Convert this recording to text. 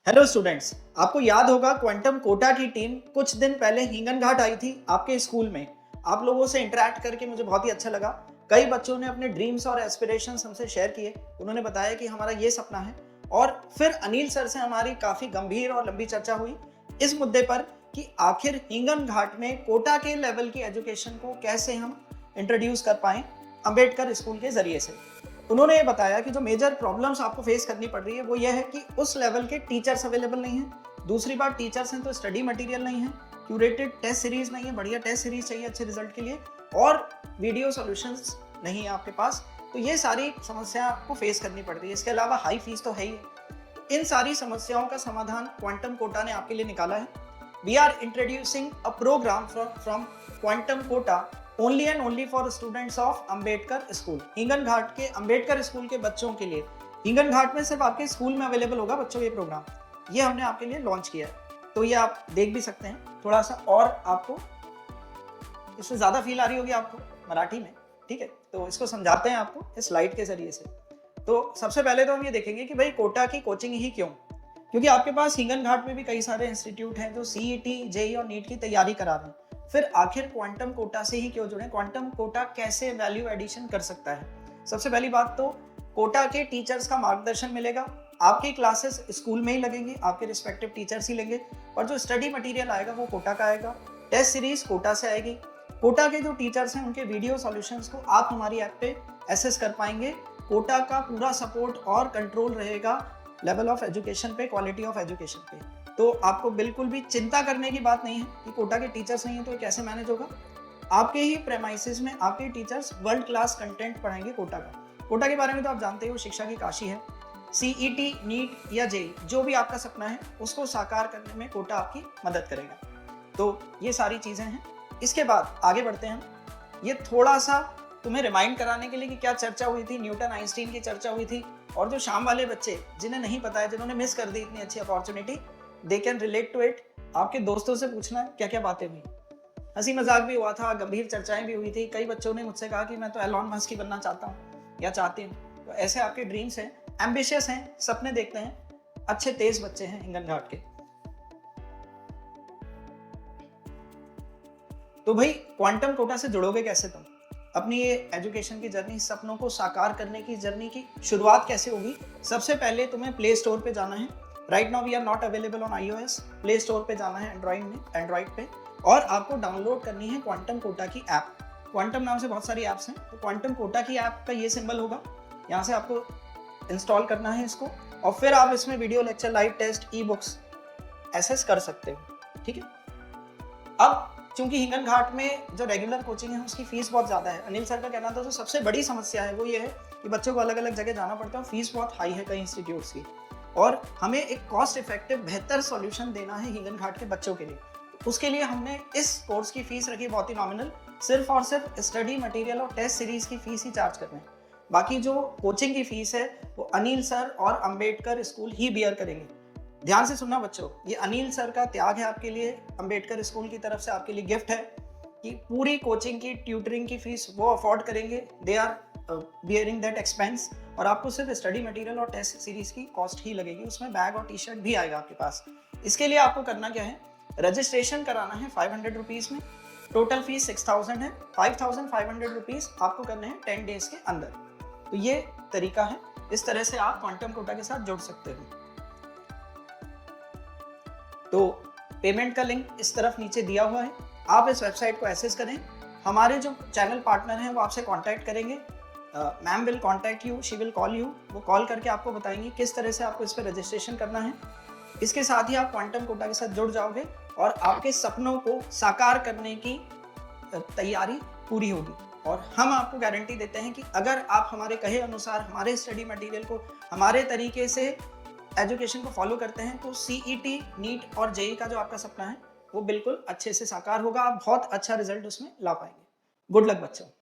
Hello students, आपको याद होगा क्वांटम कोटा की टीम कुछ दिन पहले हिंगन घाट आई थी आपके स्कूल में। आप लोगों से इंटरेक्ट करके मुझे बहुत ही अच्छा लगा। कई बच्चों ने अपने ड्रीम्स और एस्पिरेशंस हमसे शेयर किए। उन्होंने बताया कि हमारा ये सपना है। और फिर अनिल सर से हमारी काफ़ी गंभीर और लंबी चर्चा हुई इस मुद्दे पर कि आखिर हिंगन घाट में कोटा के लेवल की एजुकेशन को कैसे हम इंट्रोड्यूस कर पाएँ अम्बेडकर स्कूल के ज़रिए से। उन्होंने ये बताया कि जो मेजर प्रॉब्लम्स आपको फेस करनी पड़ रही है वो ये है कि उस लेवल के टीचर्स अवेलेबल नहीं हैं। दूसरी बात, टीचर्स हैं तो स्टडी मटेरियल नहीं है, क्यूरेटेड टेस्ट सीरीज नहीं है, बढ़िया टेस्ट सीरीज चाहिए अच्छे रिजल्ट के लिए, और वीडियो सॉल्यूशंस नहीं है आपके पास। तो ये सारी समस्या आपको फेस करनी पड़ रही है। इसके अलावा हाई फीस तो है ही। इन सारी समस्याओं का समाधान क्वांटम कोटा ने आपके लिए निकाला है। We are introducing a programme from quantum Kota only and only for students of Ambedkar school. Hinganghat के अंबेडकर स्कूल के बच्चों के लिए, हिंगन घाट में सिर्फ आपके स्कूल में अवेलेबल होगा बच्चों ये प्रोग्राम। ये हमने आपके लिए लॉन्च किया है, तो ये आप देख भी सकते हैं। थोड़ा सा और आपको इससे ज़्यादा फील आ रही होगी आपको मराठी में, ठीक है? तो इसको समझाते हैं आपको इस स्लाइड के जरिए से। तो सबसे पहले तो हम ये देखेंगे कि भाई कोटा की कोचिंग ही क्यों, क्योंकि आपके पास हिंगन घाट में भी कई सारे इंस्टीट्यूट हैं जो सीईटी, जेईई और नीट की तैयारी करा रहे हैं। फिर आखिर क्वांटम कोटा से ही क्यों जुड़े? क्वांटम कोटा कैसे वैल्यू एडिशन कर सकता है? सबसे पहली बात तो कोटा के टीचर्स का मार्गदर्शन मिलेगा। आपकी क्लासेस स्कूल में ही लगेंगी, आपके रिस्पेक्टिव टीचर्स ही लेंगे, और जो स्टडी मटेरियल आएगा वो कोटा का आएगा। टेस्ट सीरीज कोटा से आएगी। कोटा के जो टीचर्स हैं उनके वीडियो सॉल्यूशंस को आप हमारी ऐप पे एसेस कर पाएंगे। कोटा का पूरा सपोर्ट और कंट्रोल रहेगा लेवल ऑफ एजुकेशन पे, क्वालिटी ऑफ एजुकेशन पे। तो आपको बिल्कुल भी चिंता करने की बात नहीं है कि कोटा के टीचर्स नहीं है तो ये कैसे मैनेज होगा। आपके ही प्रेमाइसिस में आपके टीचर्स वर्ल्ड क्लास कंटेंट पढ़ाएंगे कोटा का। कोटा के बारे में तो आप जानते हो, शिक्षा की काशी है। सीईटी, नीट या जेईई, जो भी आपका सपना है उसको साकार करने में कोटा आपकी मदद करेगा। तो ये सारी चीज़ें हैं। इसके बाद आगे बढ़ते हैं हम। ये थोड़ा सा तुम्हें रिमाइंड कराने के लिए कि क्या चर्चा हुई थी, न्यूटन आइंस्टीन की चर्चा हुई थी। और जो शाम वाले बच्चे जिन्हें नहीं पता है, जिन्होंने मिस कर दी इतनी अच्छी opportunity, they can relate to it. आपके दोस्तों से पूछना क्या क्या बातें हुई। हंसी मजाक भी हुआ था, गंभीर चर्चाएं भी हुई थी। कई बच्चों ने मुझसे कहा कि मैं तो एलॉन मस्क ही बनना चाहता हूँ या चाहती हूँ। तो ऐसे आपके ड्रीम्स हैं, एम्बिशियस हैं, सपने देखते हैं, अच्छे तेज बच्चे हैं हिंगन घाट के। तो भाई क्वांटम कोटा से जुड़ोगे कैसे तुम? अपनी ये एजुकेशन की जर्नी, सपनों को साकार करने की जर्नी की शुरुआत कैसे होगी? सबसे पहले तुम्हें प्ले स्टोर पे जाना है। Right now we are not available on iOS। Play store पे जाना है एंड्रॉइड पे, और आपको डाउनलोड करनी है क्वांटम कोटा की ऐप। क्वांटम नाम से बहुत सारी ऐप्स हैं, तो क्वांटम कोटा की ऐप का ये सिंबल होगा, यहाँ से आपको इंस्टॉल करना है इसको, और फिर आप इसमें video lecture, live test, e books access कर सकते हो, ठीक है? अब चूंकि हिंगन घाट में जो रेगुलर कोचिंग है उसकी फीस बहुत ज़्यादा है। अनिल सर का कहना था जो सबसे बड़ी समस्या है वो ये है कि बच्चों को अलग अलग जगह जाना पड़ता है, फीस बहुत हाई है कई इंस्टीट्यूट्स की, और हमें एक कॉस्ट इफेक्टिव बेहतर सॉल्यूशन देना है हिंगन घाट के बच्चों के लिए। उसके लिए हमने इस कोर्स की फीस रखी बहुत ही नॉमिनल, सिर्फ और सिर्फ स्टडी मटेरियल और टेस्ट सीरीज की फीस ही चार्ज कर रहे हैं। बाकी जो कोचिंग की फीस है वो अनिल सर और अंबेडकर स्कूल ही बियर करेंगे। ध्यान से सुनना बच्चों, ये अनिल सर का त्याग है आपके लिए, अंबेडकर स्कूल की तरफ से आपके लिए गिफ्ट है कि पूरी कोचिंग की, ट्यूटरिंग की फीस वो अफोर्ड करेंगे। They are bearing that expense, और आपको सिर्फ स्टडी मटेरियल और टेस्ट सीरीज की कॉस्ट ही लगेगी। उसमें बैग और टी शर्ट भी आएगा आपके पास। इसके लिए आपको करना क्या है, रजिस्ट्रेशन कराना है 500 रुपीज़ में। टोटल फीस 6000 है। 5500 रुपीज़ आपको करने हैं 10 डेज के अंदर। तो ये तरीका है, इस तरह से आप क्वांटम कोटा के साथ जुड़ सकते हो। तो पेमेंट का लिंक इस तरफ नीचे दिया हुआ है, आप इस वेबसाइट को एक्सेस करें। हमारे जो चैनल पार्टनर हैं वो आपसे कांटेक्ट करेंगे। Ma'am will contact you, she will call you. वो कॉल करके आपको बताएंगी किस तरह से आपको इस पर रजिस्ट्रेशन करना है। इसके साथ ही आप क्वांटम कोटा के साथ जुड़ जाओगे और आपके सपनों को साकार करने की तैयारी पूरी होगी। और हम आपको गारंटी देते हैं कि अगर आप हमारे कहे अनुसार हमारे स्टडी मटेरियल को हमारे तरीके से एजुकेशन को फॉलो करते हैं तो सीईटी, नीट और जेईई का जो आपका सपना है वो बिल्कुल अच्छे से साकार होगा। आप बहुत अच्छा रिजल्ट उसमें ला पाएंगे। गुड लक बच्चों।